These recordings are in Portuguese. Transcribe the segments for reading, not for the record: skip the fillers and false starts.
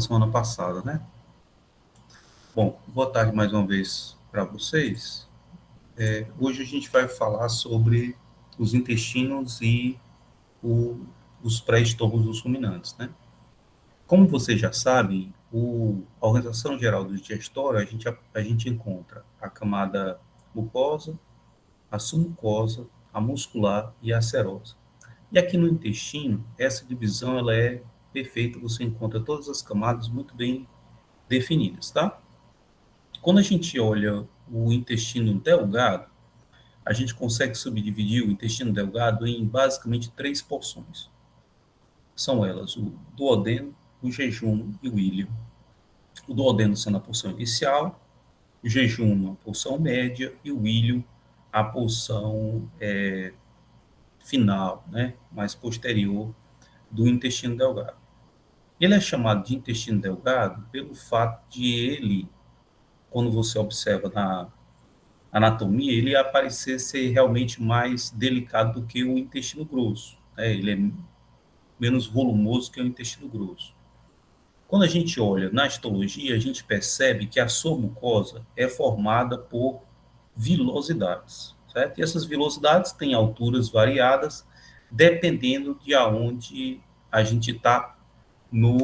semana passada, né? Bom, boa tarde mais uma vez para vocês. Hoje a gente vai falar sobre os intestinos e os pré-estômagos dos ruminantes, né? Como vocês já sabem, a Organização Geral do Digestório, a gente encontra a camada mucosa, a submucosa, a muscular e a serosa. E aqui no intestino, essa divisão ela é perfeita, você encontra todas as camadas muito bem definidas, tá? Quando a gente olha o intestino delgado, a gente consegue subdividir o intestino delgado em basicamente três porções. São elas o duodeno, o jejum e o íleo. O duodeno sendo a porção inicial, o jejum a porção média e o íleo a porção final, né, mais posterior do intestino delgado. Ele é chamado de intestino delgado pelo fato de ele, quando você observa na anatomia, ele ia parecer ser realmente mais delicado do que o intestino grosso, né? Ele é menos volumoso que o intestino grosso. Quando a gente olha na histologia, a gente percebe que a sua mucosa é formada por vilosidades, certo? E essas vilosidades têm alturas variadas, dependendo de aonde a gente está no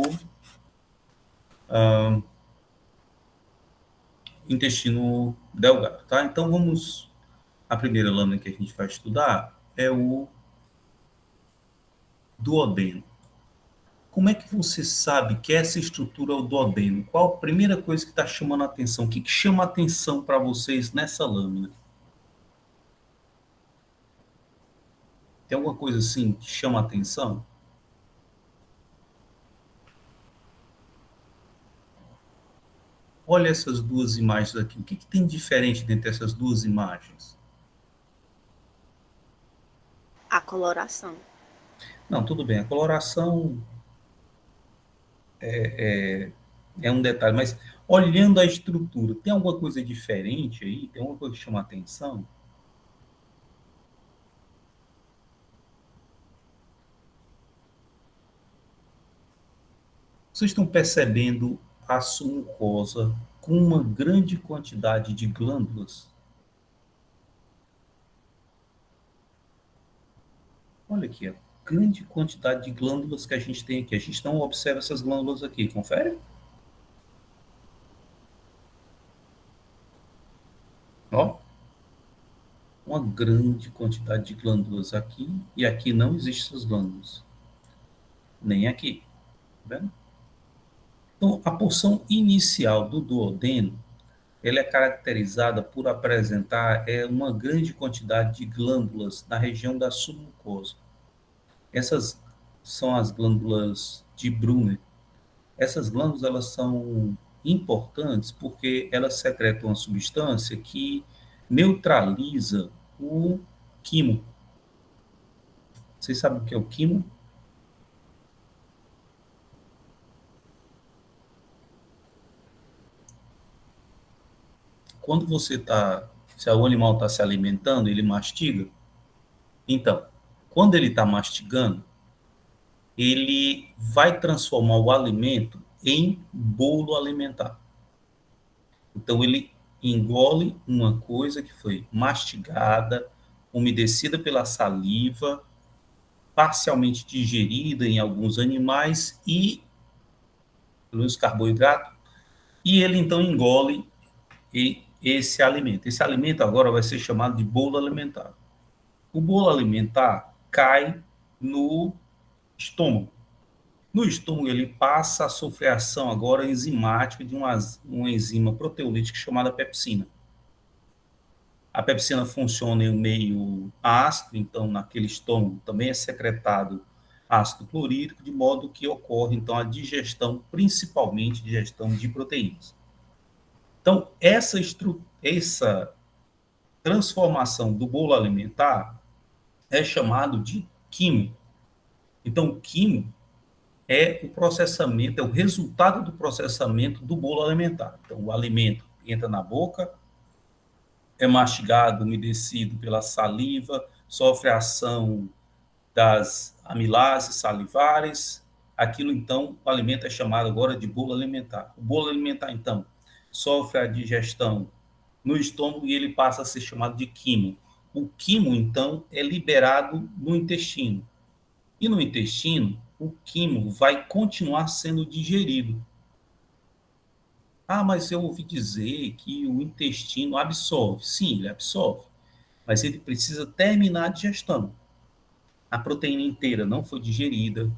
intestino delgado, tá? Então vamos, a primeira lâmina que a gente vai estudar é o duodeno. Como é que você sabe que essa estrutura é o duodeno? Qual a primeira coisa que está chamando a atenção? O que chama a atenção para vocês nessa lâmina? Tem alguma coisa assim que chama a atenção? Olha essas duas imagens aqui. O que tem diferente dentre essas duas imagens? A coloração. Não, tudo bem. A coloração é um detalhe, mas olhando a estrutura, tem alguma coisa diferente aí? Tem alguma coisa que chama a atenção? Vocês estão percebendo a sua mucosa com uma grande quantidade de glândulas? Olha aqui, a grande quantidade de glândulas que a gente tem aqui. A gente não observa essas glândulas aqui, confere? Ó, uma grande quantidade de glândulas aqui, e aqui não existem essas glândulas. Nem aqui, tá vendo? Então, a porção inicial do duodeno, ela é caracterizada por apresentar uma grande quantidade de glândulas na região da submucosa. Essas são as glândulas de Brunner. Essas glândulas elas são importantes porque elas secretam uma substância que neutraliza o quimo. Vocês sabem o que é o quimo? Quando você está, se o animal está se alimentando, ele mastiga. Então, quando ele está mastigando, ele vai transformar o alimento em bolo alimentar. Então, ele engole uma coisa que foi mastigada, umedecida pela saliva, parcialmente digerida em alguns animais e pelos carboidratos, e ele então engole esse alimento. Esse alimento agora vai ser chamado de bolo alimentar. O bolo alimentar cai no estômago. No estômago, ele passa a sofrer ação agora enzimática de uma enzima proteolítica chamada pepsina. A pepsina funciona em um meio ácido, então naquele estômago também é secretado ácido clorídrico, de modo que ocorre então a digestão, principalmente digestão de proteínas. Então, essa transformação do bolo alimentar é chamado de quimo. Então, o quimo é o processamento, é o resultado do processamento do bolo alimentar. Então, o alimento entra na boca, é mastigado, umedecido pela saliva, sofre a ação das amilases salivares, aquilo então, o alimento é chamado agora de bolo alimentar. O bolo alimentar, então, sofre a digestão no estômago e ele passa a ser chamado de quimo. O quimo, então, é liberado no intestino. E no intestino, o quimo vai continuar sendo digerido. Ah, mas eu ouvi dizer que o intestino absorve. Sim, ele absorve, mas ele precisa terminar a digestão. A proteína inteira não foi digerida,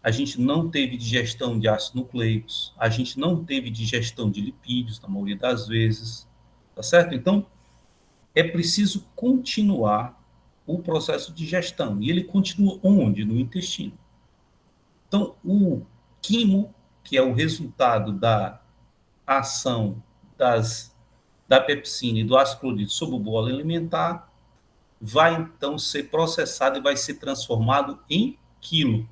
a gente não teve digestão de ácidos nucleicos, a gente não teve digestão de lipídios, na maioria das vezes, tá certo? Então, é preciso continuar o processo de digestão. E ele continua onde? No intestino. Então, o quimo, que é o resultado da ação da pepsina e do ácido clorídrico sobre o bolo alimentar, vai então ser processado e vai ser transformado em quilo.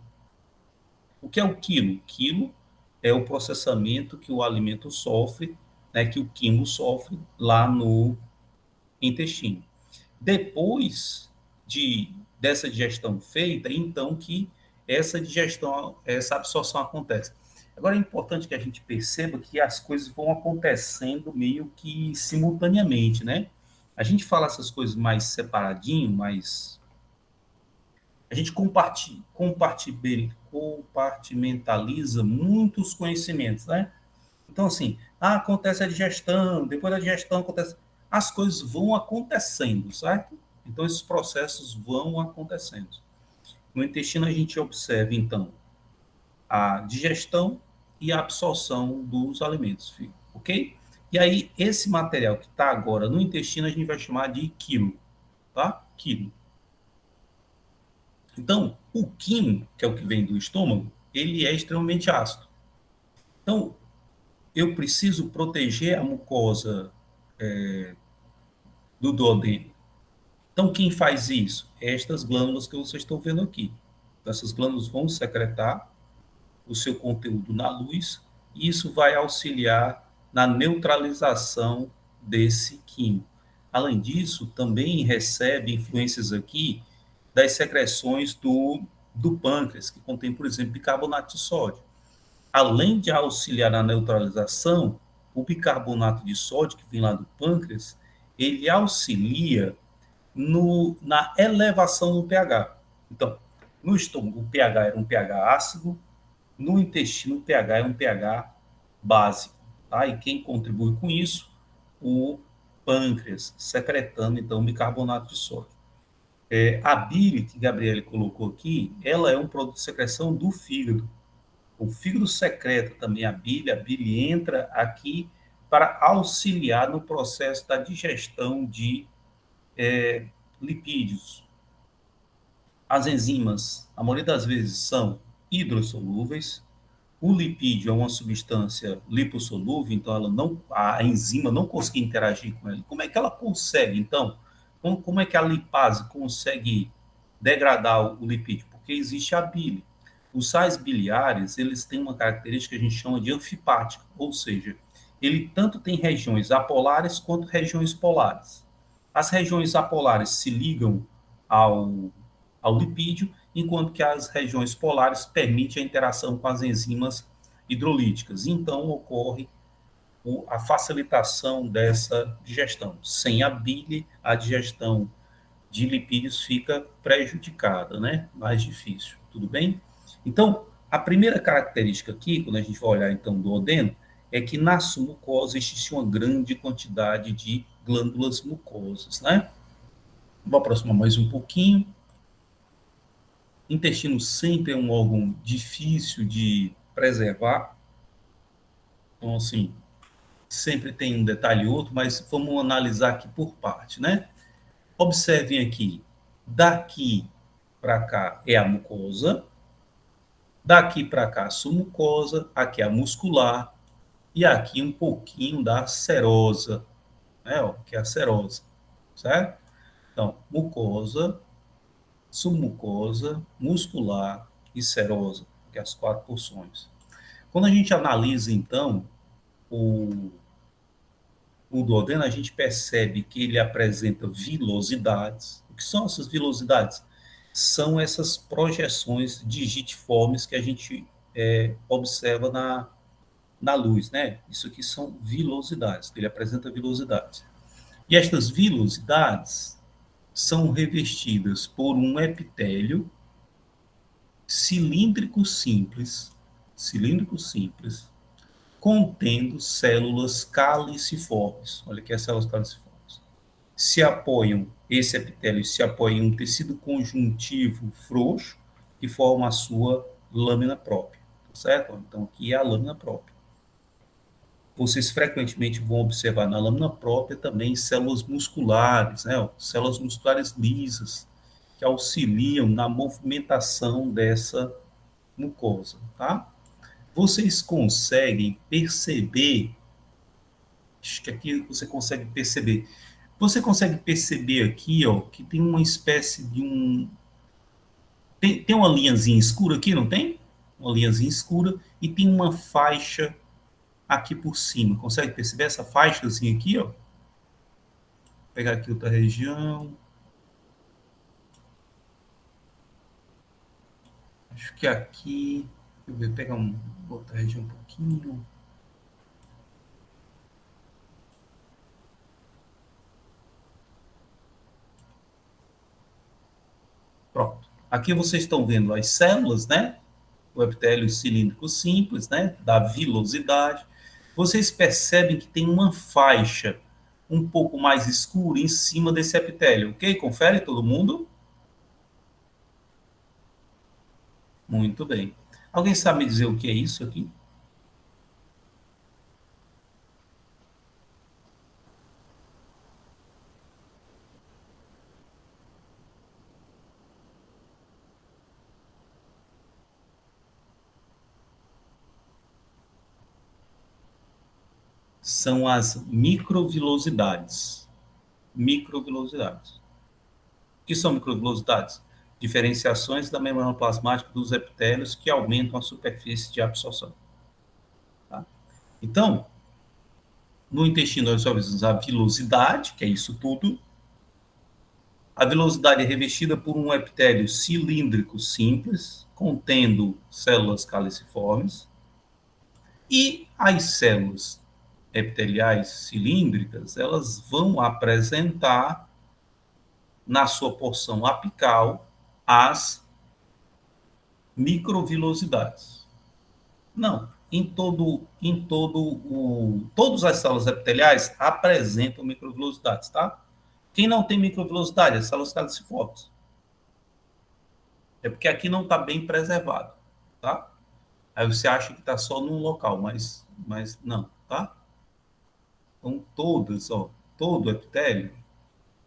O que é o quilo? Quilo é o processamento que o alimento sofre, né, que o quimo sofre lá no intestino. Depois dessa digestão feita, então que essa digestão, essa absorção acontece. Agora é importante que a gente perceba que as coisas vão acontecendo meio que simultaneamente, né? A gente fala essas coisas mais separadinho, mais a gente compartimentaliza muitos conhecimentos, né? Então, assim, acontece a digestão, depois da digestão acontece. As coisas vão acontecendo, certo? Então, esses processos vão acontecendo. No intestino, a gente observa, então, a digestão e a absorção dos alimentos, filho, ok? E aí, esse material que está agora no intestino, a gente vai chamar de quilo, tá? Quilo. Então, o quimo, que é o que vem do estômago, ele é extremamente ácido. Então, eu preciso proteger a mucosa do duodeno. Então, quem faz isso? Estas glândulas que vocês estão vendo aqui. Então, essas glândulas vão secretar o seu conteúdo na luz e isso vai auxiliar na neutralização desse químico. Além disso, também recebe influências aqui das secreções do pâncreas, que contém, por exemplo, bicarbonato de sódio. Além de auxiliar na neutralização, o bicarbonato de sódio, que vem lá do pâncreas, ele auxilia na elevação do pH. Então, no estômago, o pH era um pH ácido, no intestino, o pH é um pH básico. Tá? E quem contribui com isso? O pâncreas, secretando, então, bicarbonato de sódio. A bile, que Gabriele colocou aqui, ela é um produto de secreção do fígado. O fígado secreta também a bile entra aqui para auxiliar no processo da digestão de lipídios. As enzimas, a maioria das vezes, são hidrossolúveis. O lipídio é uma substância lipossolúvel, então a enzima não consegue interagir com ele. Como é que ela consegue, então? Como é que a lipase consegue degradar o lipídio? Porque existe a bile. Os sais biliares, eles têm uma característica que a gente chama de anfipática, ou seja, ele tanto tem regiões apolares quanto regiões polares. As regiões apolares se ligam ao, ao lipídio, enquanto que as regiões polares permitem a interação com as enzimas hidrolíticas. Então, ocorre a facilitação dessa digestão. Sem a bile, a digestão de lipídios fica prejudicada, né? Mais difícil, tudo bem? Então, a primeira característica aqui, quando a gente vai olhar então do odeno, é que na sua mucosa existe uma grande quantidade de glândulas mucosas, né? Vou aproximar mais um pouquinho. Intestino sempre é um órgão difícil de preservar, então assim, sempre tem um detalhe ou outro, mas vamos analisar aqui por parte, né? Observem aqui, daqui para cá é a mucosa, daqui para cá a submucosa, aqui é a muscular e aqui um pouquinho da serosa, né? Ó, que é a serosa, certo? Então, mucosa, submucosa, muscular e serosa, que é as quatro porções. Quando a gente analisa, então, o, o duodeno, a gente percebe que ele apresenta vilosidades. O que são essas vilosidades? são essas projeções digitiformes que a gente observa na luz, né? Isso aqui são vilosidades, ele apresenta vilosidades. E estas vilosidades são revestidas por um epitélio cilíndrico simples, contendo células caliciformes. Olha aqui as células caliciformes. Esse epitélio se apoia em um tecido conjuntivo frouxo que forma a sua lâmina própria, certo? Então aqui é a lâmina própria. Vocês frequentemente vão observar na lâmina própria também células musculares, né? Células musculares lisas, que auxiliam na movimentação dessa mucosa, tá? Vocês conseguem perceber, acho que aqui você consegue perceber, aqui, ó, que tem uma espécie de tem uma linhazinha escura aqui, não tem? Uma linhazinha escura e tem uma faixa aqui por cima. Consegue perceber essa faixazinha aqui, ó? Vou pegar aqui outra região. Acho que aqui. Deixa eu ver, pegar outra região um pouquinho. Pronto. Aqui vocês estão vendo as células, né? O epitélio cilíndrico simples, né? Da vilosidade. Vocês percebem que tem uma faixa um pouco mais escura em cima desse epitélio, ok? Confere todo mundo? Muito bem. Alguém sabe me dizer o que é isso aqui? São as microvilosidades. Microvilosidades. O que são microvilosidades? Diferenciações da membrana plasmática dos epitélios que aumentam a superfície de absorção. Tá? Então, no intestino nós observamos a vilosidade, que é isso tudo. A vilosidade é revestida por um epitélio cilíndrico simples, contendo células caliciformes, e as células epiteliais cilíndricas, elas vão apresentar na sua porção apical as microvilosidades. Não, todas as células epiteliais apresentam microvilosidades, tá? Quem não tem microvilosidade, as células caliciformes. É porque aqui não está bem preservado, tá? Aí você acha que está só num local, mas não, tá? Então todas, ó, todo epitélio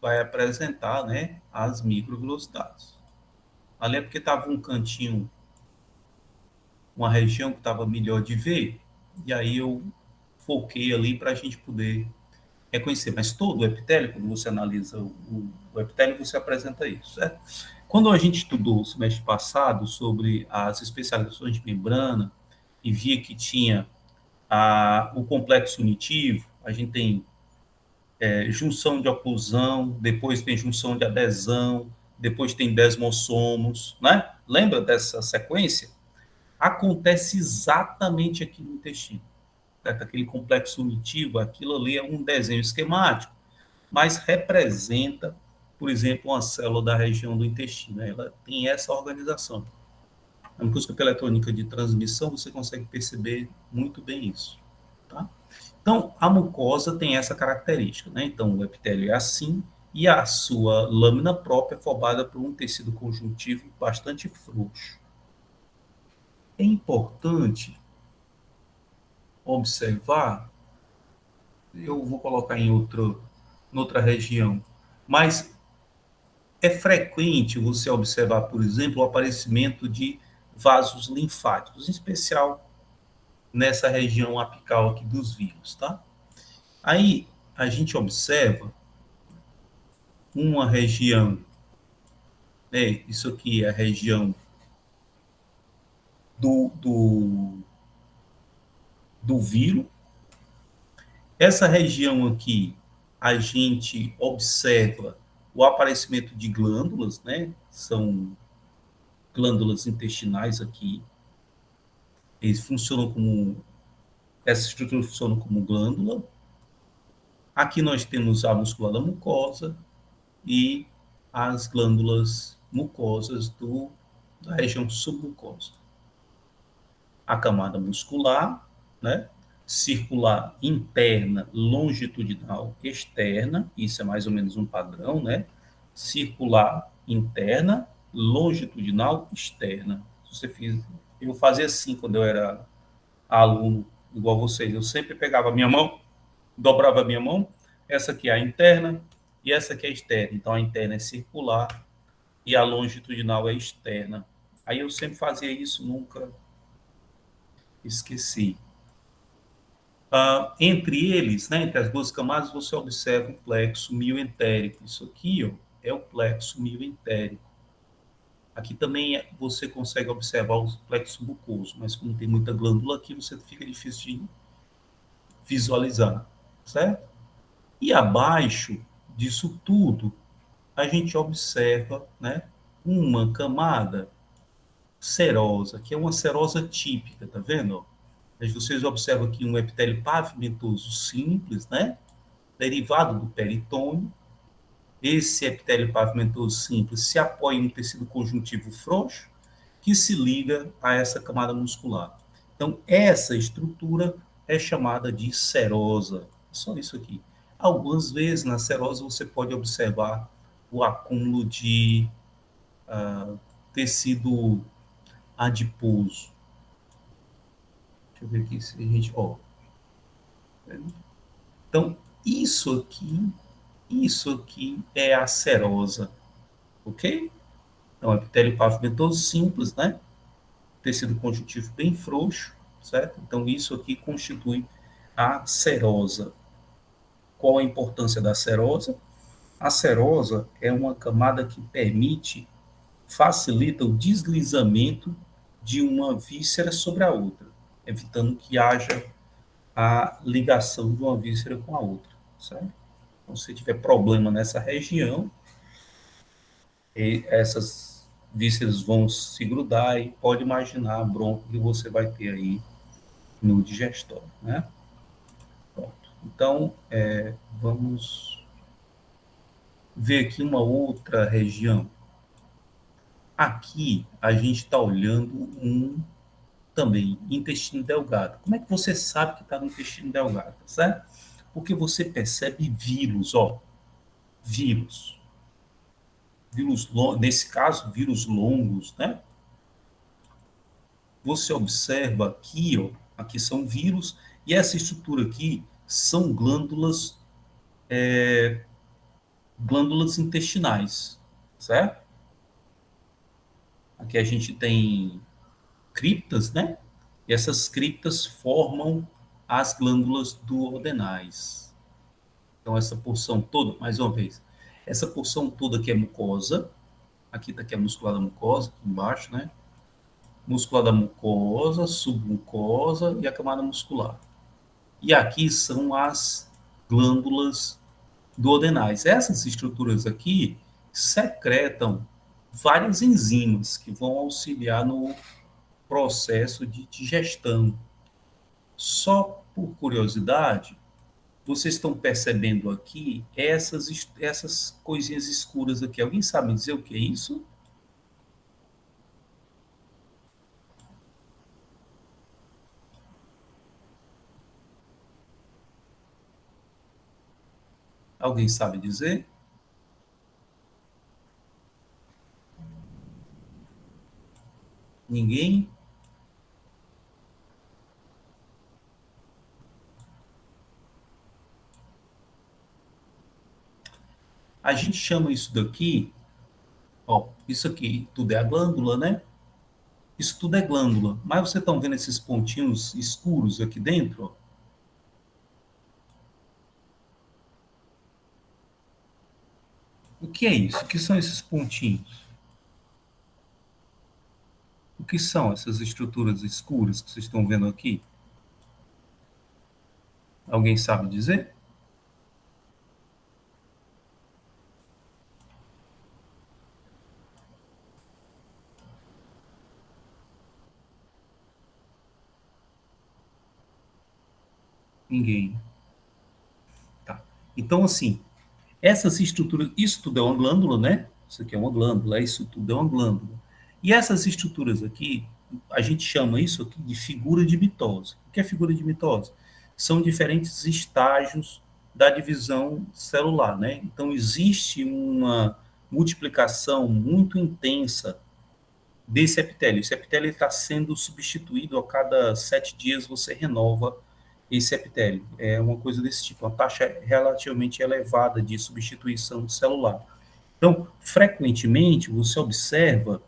vai apresentar, né, as microvelocidades. Ali é porque estava um cantinho, uma região que estava melhor de ver, e aí eu foquei ali para a gente poder reconhecer. Mas todo o epitélio, quando você analisa o epitélio, você apresenta isso, certo? Quando a gente estudou o semestre passado sobre as especializações de membrana e via que tinha o complexo unitivo, a gente tem junção de oclusão, depois tem junção de adesão, depois tem desmossomos, né? Lembra dessa sequência? Acontece exatamente aqui no intestino. Certo? Aquele complexo unitivo, aquilo ali é um desenho esquemático, mas representa, por exemplo, uma célula da região do intestino. Ela tem essa organização. Na microscopia eletrônica de transmissão, você consegue perceber muito bem isso. Tá? Então, a mucosa tem essa característica, né? Então, o epitélio é assim e a sua lâmina própria é formada por um tecido conjuntivo bastante frouxo. É importante observar, eu vou colocar em outra região, mas é frequente você observar, por exemplo, o aparecimento de vasos linfáticos, em especial nessa região apical aqui dos vírus, tá? Aí a gente observa uma região, né? Isso aqui é a região do, do, do vírus. Essa região aqui, a gente observa o aparecimento de glândulas, né? São glândulas intestinais aqui. Eles funcionam como, essa estrutura funciona como glândula. Aqui nós temos a muscula da mucosa e as glândulas mucosas da região submucosa. A camada muscular, né? Circular interna, longitudinal, externa, isso é mais ou menos um padrão, né? Circular interna, longitudinal, externa. Eu fazia assim quando eu era aluno, igual vocês, eu sempre pegava a minha mão, dobrava a minha mão, essa aqui é a interna e essa aqui é a externa. Então a interna é circular e a longitudinal é externa. Aí eu sempre fazia isso, nunca esqueci. Entre eles, né, entre as duas camadas, você observa o plexo mioentérico. Isso aqui, ó, é o plexo mioentérico. Aqui também você consegue observar o plexo mucoso, mas como tem muita glândula aqui, você fica difícil de visualizar, certo? E abaixo disso tudo, a gente observa, né, uma camada serosa, que é uma serosa típica, tá vendo? Mas vocês observam aqui um epitélio pavimentoso simples, né? Derivado do peritônio. Esse epitélio pavimentoso simples se apoia em um tecido conjuntivo frouxo que se liga a essa camada muscular. Então, essa estrutura é chamada de serosa. Só isso aqui. Algumas vezes na serosa você pode observar o acúmulo de tecido adiposo. Deixa eu ver aqui se a gente. Ó. Então, isso aqui é a serosa, ok? Então, epitélio pavimentoso simples, né? Tecido conjuntivo bem frouxo, certo? Então, isso aqui constitui a serosa. Qual a importância da serosa? A serosa é uma camada que facilita o deslizamento de uma víscera sobre a outra, evitando que haja a ligação de uma víscera com a outra, certo? Então, se tiver problema nessa região, essas vísceras vão se grudar e pode imaginar a bronca que você vai ter aí no digestório, né? Pronto. Então, vamos ver aqui uma outra região. Aqui a gente está olhando também intestino delgado. Como é que você sabe que está no intestino delgado, certo? Porque você percebe vírus, ó, vírus, nesse caso, vírus longos, né? Você observa aqui, ó, aqui são vírus, e essa estrutura aqui são glândulas intestinais, certo? Aqui a gente tem criptas, né? E essas criptas formam as glândulas duodenais. Então, essa porção toda, mais uma vez, essa porção toda aqui é mucosa, aqui está aqui a muscular da mucosa, aqui embaixo, né? Muscular da mucosa, submucosa e a camada muscular. E aqui são as glândulas duodenais. Essas estruturas aqui secretam várias enzimas que vão auxiliar no processo de digestão. Só por curiosidade, vocês estão percebendo aqui essas coisinhas escuras aqui. Alguém sabe dizer o que é isso? Alguém sabe dizer? Ninguém? A gente chama isso daqui, ó, isso aqui tudo é a glândula, né? Isso tudo é glândula. Mas vocês estão vendo esses pontinhos escuros aqui dentro? Ó? O que é isso? O que são esses pontinhos? O que são essas estruturas escuras que vocês estão vendo aqui? Alguém sabe dizer? Ninguém. Tá. Então, assim, essas estruturas, isso tudo é uma glândula, né? Isso aqui é uma glândula, isso tudo é uma glândula. E essas estruturas aqui, a gente chama isso aqui de figura de mitose. O que é figura de mitose? São diferentes estágios da divisão celular, né? Então, existe uma multiplicação muito intensa desse epitélio. Esse epitélio está sendo substituído a cada 7 dias, você renova esse epitélio. É uma coisa desse tipo, uma taxa relativamente elevada de substituição celular. Então, frequentemente, você observa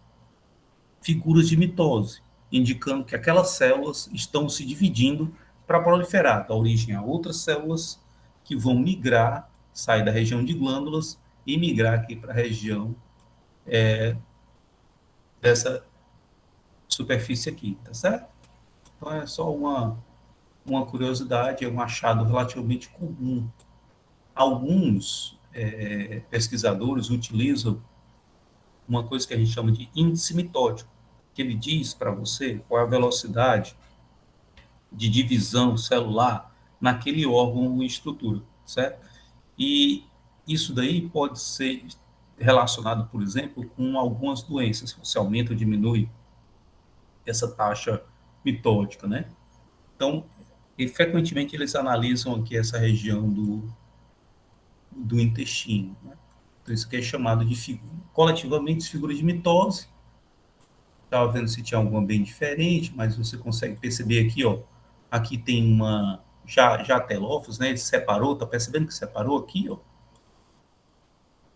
figuras de mitose, indicando que aquelas células estão se dividindo para proliferar, dar origem a outras células que vão migrar, sair da região de glândulas e migrar aqui para a região dessa superfície aqui, tá certo? Então, é só uma curiosidade, é um achado relativamente comum. Alguns pesquisadores utilizam uma coisa que a gente chama de índice mitótico, que ele diz para você qual é a velocidade de divisão celular naquele órgão ou estrutura, certo? E isso daí pode ser relacionado, por exemplo, com algumas doenças, se você aumenta ou diminui essa taxa mitótica, né? Então, e frequentemente eles analisam aqui essa região do intestino. Né? Então, isso aqui é chamado de coletivamente figura de mitose. Estava vendo se tinha alguma bem diferente, mas você consegue perceber aqui, ó. Aqui tem uma já telófos, né? Ele separou, tá percebendo que separou aqui, ó?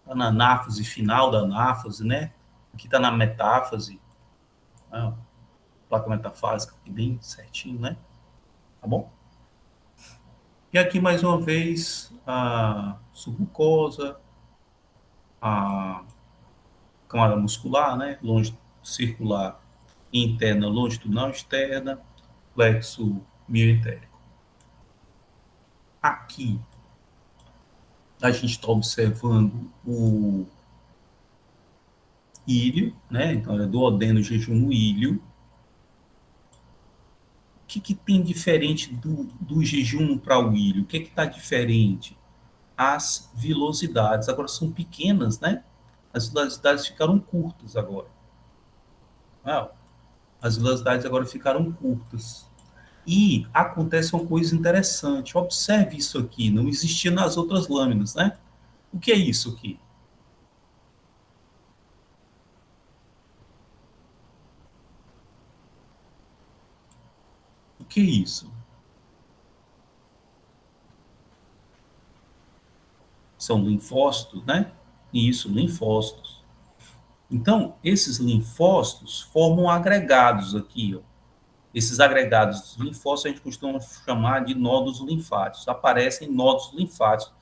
Tá na anáfase final da anáfase, né? Aqui tá na metáfase, né? Placa metafásica, aqui bem certinho, né? Tá bom? E aqui mais uma vez a submucosa, a camada muscular, né? Longe circular interna, longitudinal externa, plexo mioentérico. Aqui a gente está observando o ilho, né? Então é duodeno, jejum no ilho. O que tem diferente do jejum para o ilho? O que está diferente? As vilosidades agora são pequenas, né? As vilosidades ficaram curtas agora. Ah, as vilosidades agora ficaram curtas. E acontece uma coisa interessante. Observe isso aqui. Não existia nas outras lâminas, né? O que é isso aqui? O que é isso? São linfócitos, né? Isso, linfócitos. Então, esses linfócitos formam agregados aqui, ó. Esses agregados linfócitos a gente costuma chamar de nódulos linfáticos. Aparecem nódulos linfáticos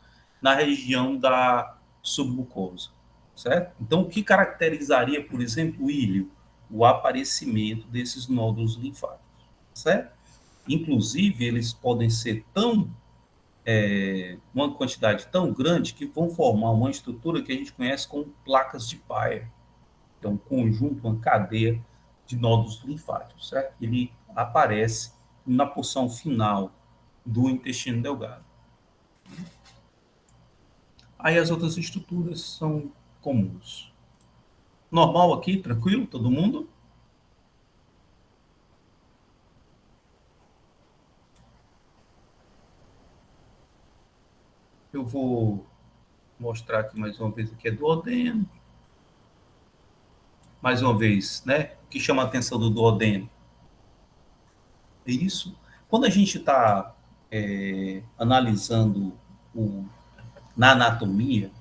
na região da submucosa, certo? Então, o que caracterizaria, por exemplo, o ilho? O aparecimento desses nódulos linfáticos, certo? Inclusive, eles podem ser uma quantidade tão grande que vão formar uma estrutura que a gente conhece como placas de Peyer. Então, um conjunto, uma cadeia de nódulos linfáticos, certo? Ele aparece na porção final do intestino delgado. Aí as outras estruturas são comuns. Normal aqui, tranquilo, todo mundo? Eu vou mostrar aqui mais uma vez o que é duodeno. Mais uma vez, né? O que chama a atenção do duodeno? É isso. Quando a gente está analisando na anatomia,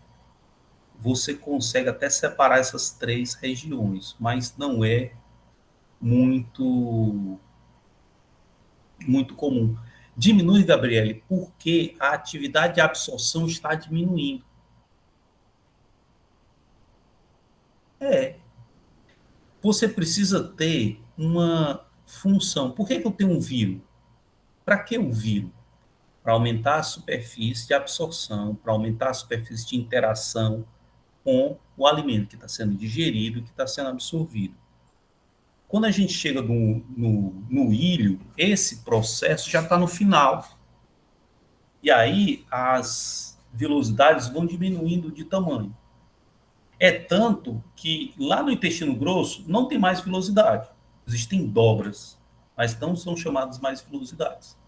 você consegue até separar essas três regiões, mas não é muito muito comum. Diminui, Gabriele, porque a atividade de absorção está diminuindo. É, você precisa ter uma função. Por que eu tenho um vírus? Para que o vírus? Para aumentar a superfície de absorção, para aumentar a superfície de interação com o alimento que está sendo digerido, que está sendo absorvido. Quando a gente chega no ilho, esse processo já está no final. E aí as vilosidades vão diminuindo de tamanho. É tanto que lá no intestino grosso não tem mais vilosidade. Existem dobras, mas não são chamadas mais vilosidades.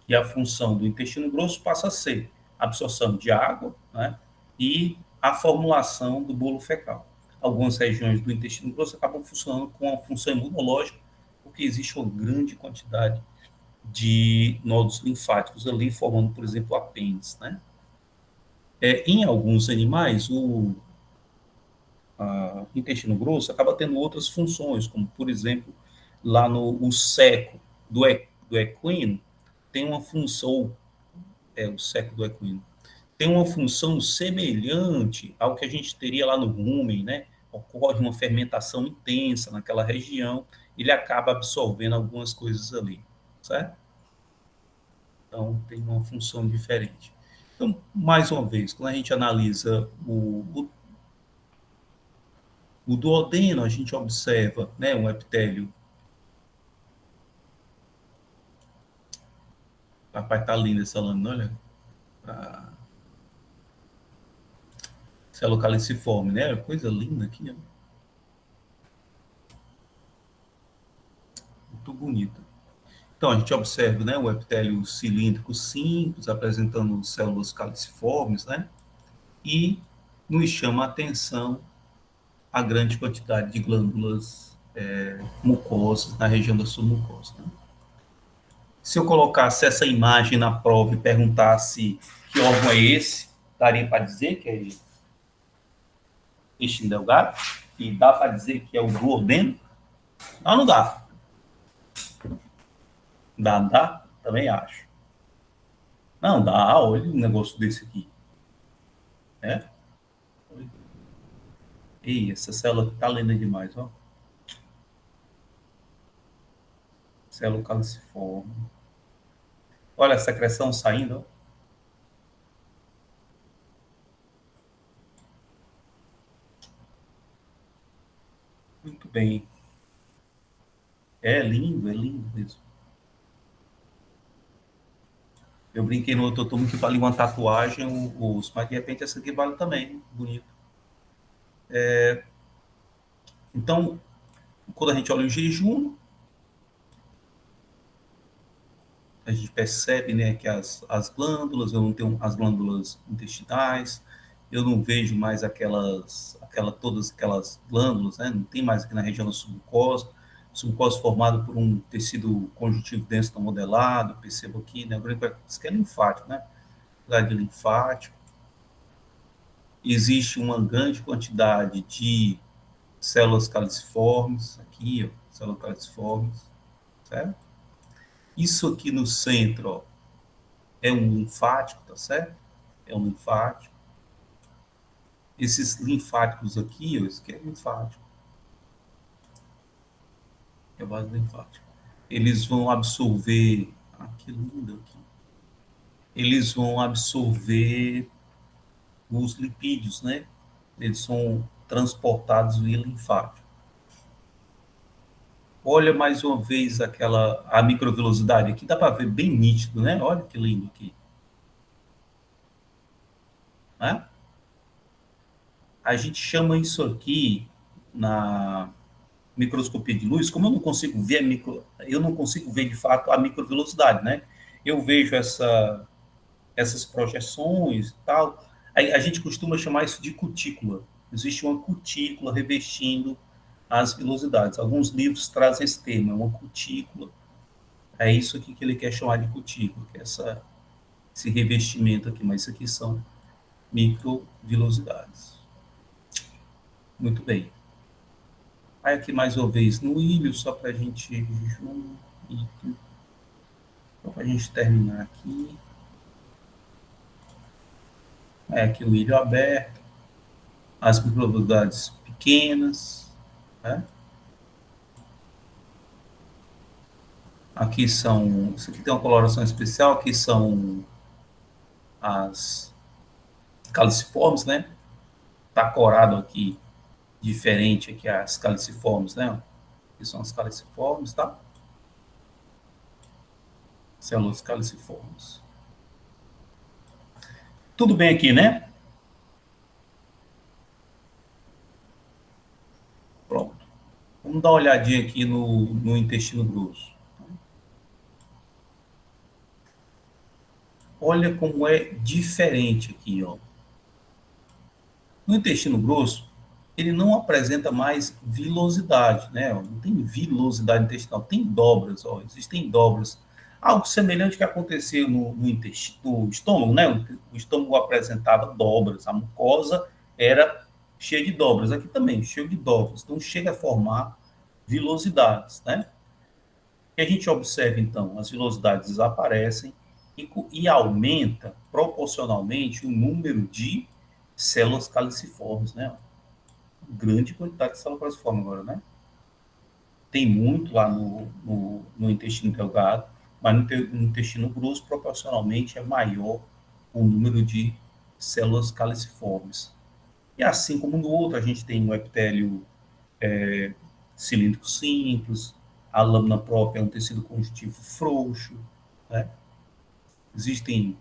E a função do intestino grosso passa a ser absorção de água, né, e a formulação do bolo fecal. Algumas regiões do intestino grosso acabam funcionando com a função imunológica, porque existe uma grande quantidade de nódulos linfáticos ali, formando, por exemplo, o apêndice, né? Em alguns animais, o intestino grosso acaba tendo outras funções, como, por exemplo, lá no o seco do equino, tem uma função, o seco do equino, tem uma função semelhante ao que a gente teria lá no rumen, né? Ocorre uma fermentação intensa naquela região, ele acaba absorvendo algumas coisas ali, certo? Então, tem uma função diferente. Então, mais uma vez, quando a gente analisa o duodeno, a gente observa, né, um epitélio. Rapaz, tá linda essa lâmina, olha. A célula caliciforme, né? Coisa linda aqui, ó. Muito bonita. Então, a gente observa, né, o epitélio cilíndrico simples, apresentando células caliciformes, né? E nos chama a atenção a grande quantidade de glândulas mucosas na região da submucosa. Né? Se eu colocasse essa imagem na prova e perguntasse que órgão é esse, daria para dizer que é intestino delgado? E dá para dizer que é o duodeno? Não, não dá. Dá? Também acho. Não, dá, olha um negócio desse aqui. Né? Ei, essa célula aqui tá linda demais, ó. Célula caliciforme. Olha a secreção saindo, ó. Muito bem. É lindo mesmo. Eu brinquei no outro turno que valia uma tatuagem, mas de repente essa aqui vale também, bonito. Então, quando a gente olha o jejum, a gente percebe, né, que as glândulas, eu não tenho as glândulas intestinais, eu não vejo mais todas aquelas glândulas, né, não tem mais aqui na região da submucosa formada por um tecido conjuntivo denso não modelado, percebo aqui, né, isso aqui é linfático, né, de linfático, existe uma grande quantidade de células caliciformes, aqui, ó, células caliciformes, certo? Isso aqui no centro, ó, é um linfático, tá certo? É um linfático. Esses linfáticos aqui, ó, esse aqui é linfático, é a base linfática. Eles vão absorver, que lindo aqui. Eles vão absorver os lipídios, né? Eles são transportados via linfático. Olha mais uma vez a microvelocidade aqui, dá para ver bem nítido, né? Olha que lindo aqui. Né? A gente chama isso aqui na microscopia de luz, como eu não consigo ver eu não consigo ver de fato a microvelocidade, né? Eu vejo essas projeções e tal. A gente costuma chamar isso de cutícula. Existe uma cutícula revestindo as velocidades. Alguns livros trazem esse termo, é uma cutícula. É isso aqui que ele quer chamar de cutícula, que é esse revestimento aqui, mas isso aqui são microvelocidades. Muito bem. Aí aqui mais uma vez no ilho, só para a gente só para a gente terminar aqui. Aqui o ilho aberto, as microvelocidades pequenas, né? Aqui são, isso aqui tem uma coloração especial, aqui são as caliciformes, né? Tá corado aqui, diferente aqui as caliciformes, né? Aqui são as caliciformes, tá? Células caliciformes. Tudo bem aqui, né? Pronto. Vamos dar uma olhadinha aqui no intestino grosso. Olha como é diferente aqui, ó. No intestino grosso, ele não apresenta mais vilosidade, né? Não tem vilosidade intestinal, tem dobras, ó, existem dobras. Algo semelhante que aconteceu no intestino, no estômago, né? O estômago apresentava dobras, a mucosa era cheia de dobras. Aqui também, cheio de dobras. Então chega a formar vilosidades, né? Que a gente observa, então, as velocidades desaparecem e aumenta proporcionalmente o número de células caliciformes, né? Grande quantidade de células caliciformes agora, né? Tem muito lá no intestino delgado, mas no intestino grosso, proporcionalmente, é maior o número de células caliciformes. E assim como no outro, a gente tem o epitélio cilíndrico simples, a lâmina própria é um tecido conjuntivo frouxo, né? Existem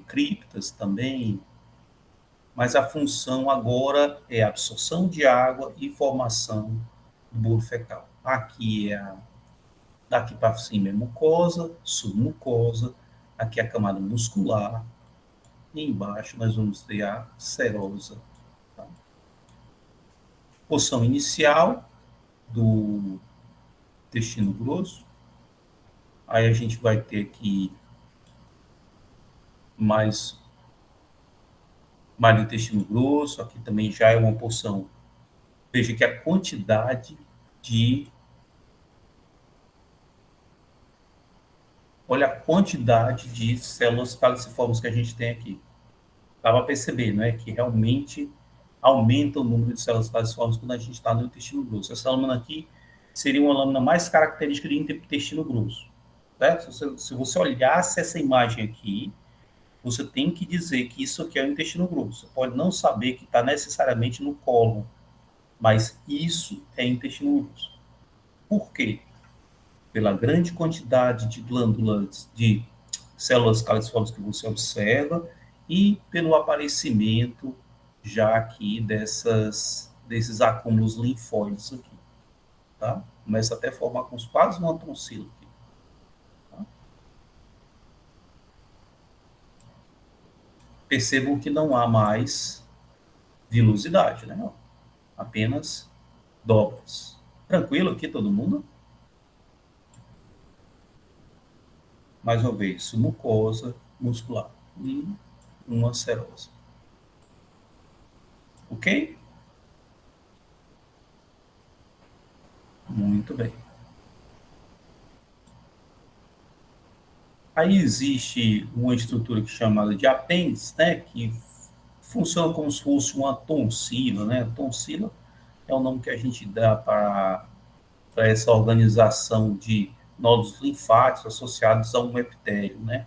criptas também, mas a função agora é absorção de água e formação do bolo fecal. Aqui daqui para cima é mucosa, submucosa, aqui é a camada muscular, e embaixo nós vamos ter a serosa. Tá? Porção inicial do intestino grosso, aí a gente vai ter aqui mais do intestino grosso, aqui também já é uma porção. Veja que a quantidade de. Olha a quantidade de células caliciformes que a gente tem aqui. Dá para perceber, não é? Que realmente aumenta o número de células caliciformes quando a gente está no intestino grosso. Essa lâmina aqui seria uma lâmina mais característica de intestino grosso. Certo? Se você olhasse essa imagem aqui, você tem que dizer que isso aqui é o intestino grosso. Você pode não saber que está necessariamente no cólon, mas isso é intestino grosso. Por quê? Pela grande quantidade de glândulas, de células caliciformes que você observa e pelo aparecimento já aqui desses acúmulos linfóides aqui, tá? Começa até a formar quase uma tonsila aqui, tá? Percebam que não há mais vilosidade, né? Apenas dobras. Tranquilo aqui todo mundo? Mais uma vez, mucosa muscular e uma serosa. Ok? Muito bem. Aí existe uma estrutura que é chamada de apêndice, né, que funciona como se fosse uma tonsila, né? Tonsila é o nome que a gente dá para essa organização de nódulos linfáticos associados a um epitélio, né?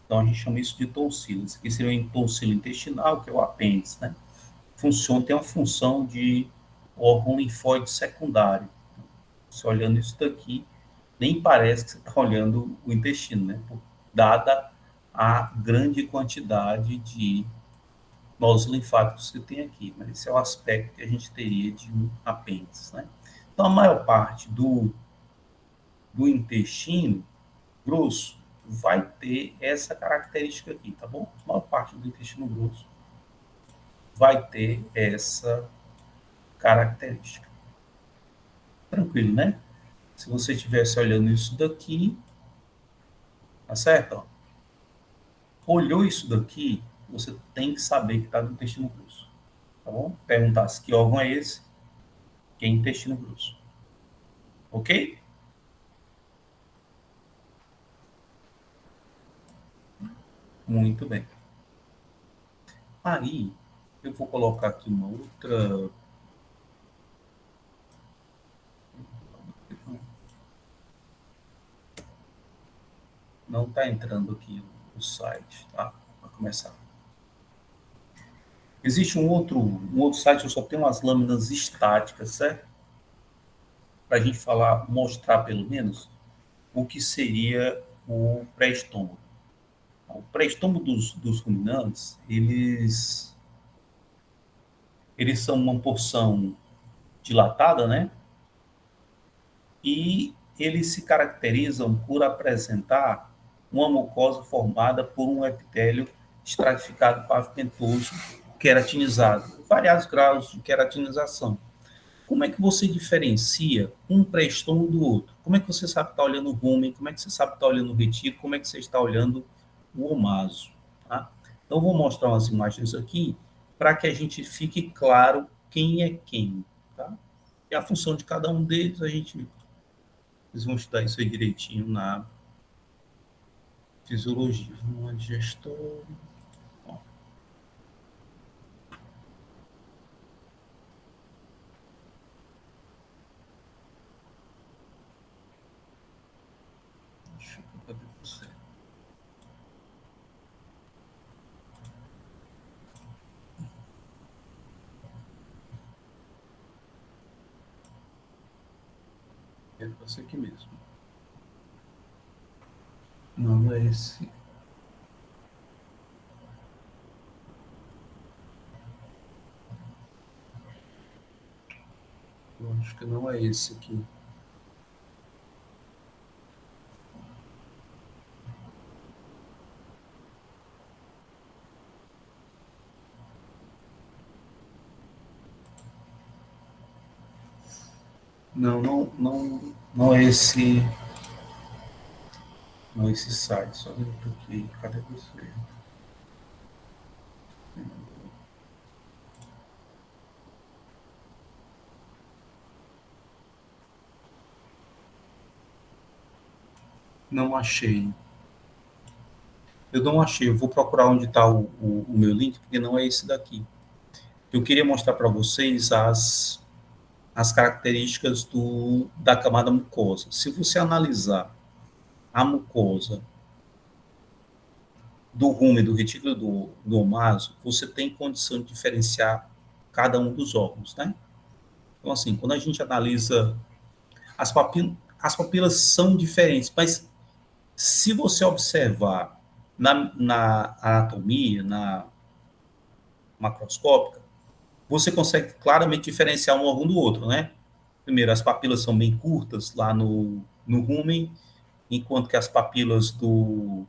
Então a gente chama isso de tonsila. Isso aqui seria um tonsila intestinal, que é o apêndice, né? Tem uma função de órgão linfóide secundário. Você olhando isso daqui, nem parece que você está olhando o intestino, né? Dada a grande quantidade de nódulos linfáticos que tem aqui. Mas esse é o aspecto que a gente teria de um apêndice, né? Então, a maior parte do intestino grosso vai ter essa característica aqui, tá bom? A maior parte do intestino grosso vai ter essa característica. Tranquilo, né? Se você estivesse olhando isso daqui, tá certo? Ó, olhou isso daqui, você tem que saber que está no intestino grosso, tá bom? Perguntar-se que órgão é esse, que é intestino grosso. Ok? Muito bem. Aí, eu vou colocar aqui uma outra. Não está entrando aqui o site, tá? Para começar. Existe um outro site, eu só tenho umas lâminas estáticas, certo? Para a gente mostrar pelo menos o que seria o pré-estômago. O pré-estômago dos ruminantes, eles são uma porção dilatada, né? E eles se caracterizam por apresentar uma mucosa formada por um epitélio estratificado pavimentoso queratinizado, variados graus de queratinização. Como é que você diferencia um pré-estômago do outro? Como é que você sabe que está olhando o rumen? Como é que você sabe que está olhando o retiro? Como é que você está olhando o omaso? Tá? Então, eu vou mostrar umas imagens aqui para que a gente fique claro quem é quem. Tá? E a função de cada um deles, eles vão estudar isso aí direitinho na fisiologia. Uma digestória. Ó, deixa eu ver para você. É você aqui mesmo. Não é esse. Eu acho que não é esse aqui. Não é esse. Não é esse site. Só um minuto aqui. Cadê você? Não achei. Eu não achei. Eu vou procurar onde está o meu link, porque não é esse daqui. Eu queria mostrar para vocês as características da camada mucosa. Se você analisar a mucosa do rumen, do retículo do omaso, você tem condição de diferenciar cada um dos órgãos, né? Então, assim, quando a gente analisa as papilas são diferentes, mas se você observar na anatomia, na macroscópica, você consegue claramente diferenciar um órgão do outro, né? Primeiro, as papilas são bem curtas lá no rumen, enquanto que as papilas do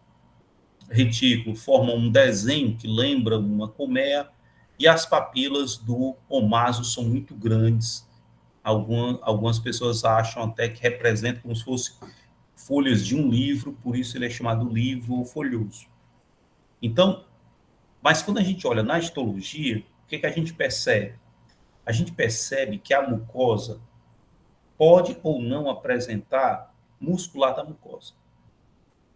retículo formam um desenho que lembra uma colmeia, e as papilas do omaso são muito grandes. Algumas pessoas acham até que representam como se fosse folhas de um livro, por isso ele é chamado livro folhoso. Então, mas quando a gente olha na histologia, o que a gente percebe? A gente percebe que a mucosa pode ou não apresentar muscular da mucosa.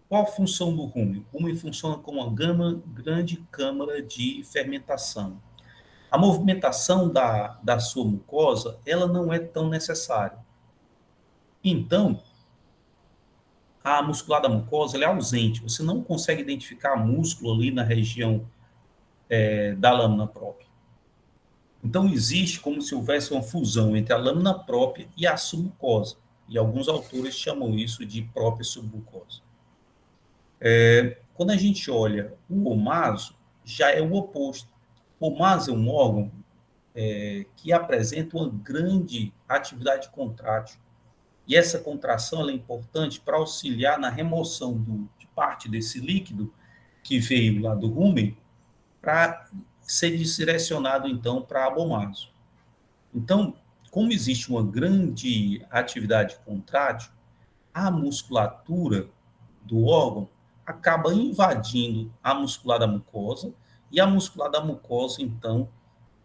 Qual a função do rumen? O rumen funciona como uma grande câmara de fermentação. A movimentação da sua mucosa, ela não é tão necessária. Então, a muscular da mucosa é ausente. Você não consegue identificar músculo ali na região da lâmina própria. Então, existe como se houvesse uma fusão entre a lâmina própria e a submucosa. E alguns autores chamam isso de própria submucosa. Quando a gente olha o omaso, já é o oposto. O omaso é um órgão que apresenta uma grande atividade contrátil. E essa contração é importante para auxiliar na remoção de parte desse líquido que veio lá do rumen para ser direcionado, então, para a abomaso. Então, como existe uma grande atividade contrátil, a musculatura do órgão acaba invadindo a muscular da mucosa, e a muscular da mucosa, então,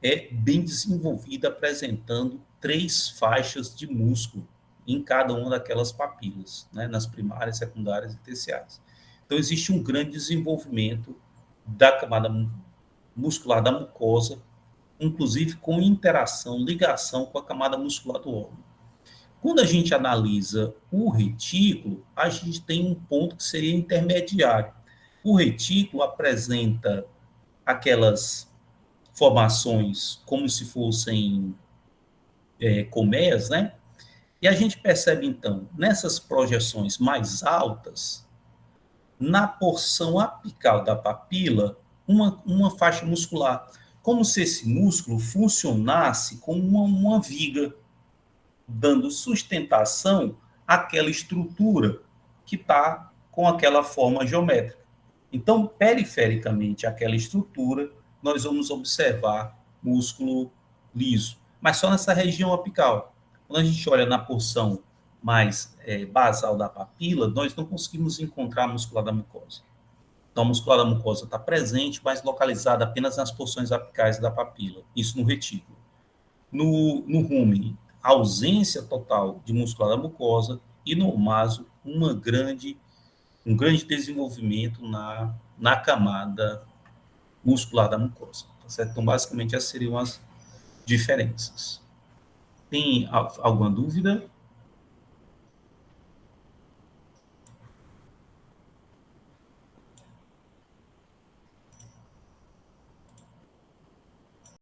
é bem desenvolvida, apresentando 3 faixas de músculo em cada uma daquelas papilas, né, nas primárias, secundárias e terciárias. Então, existe um grande desenvolvimento da camada muscular da mucosa, inclusive com interação, ligação com a camada muscular do órgão. Quando a gente analisa o retículo, a gente tem um ponto que seria intermediário. O retículo apresenta aquelas formações como se fossem colmeias, né? E a gente percebe, então, nessas projeções mais altas, na porção apical da papila uma faixa muscular, como se esse músculo funcionasse como uma viga, dando sustentação àquela estrutura que está com aquela forma geométrica. Então, perifericamente àquela estrutura, nós vamos observar músculo liso, mas só nessa região apical. Quando a gente olha na porção mais basal da papila, nós não conseguimos encontrar a muscular da mucosa. Então, a muscular da mucosa está presente, mas localizada apenas nas porções apicais da papila, isso no retículo. No rumen, ausência total de muscular da mucosa, e no maso, um grande desenvolvimento na camada muscular da mucosa. Tá certo? Então, basicamente, essas seriam as diferenças. Tem alguma dúvida?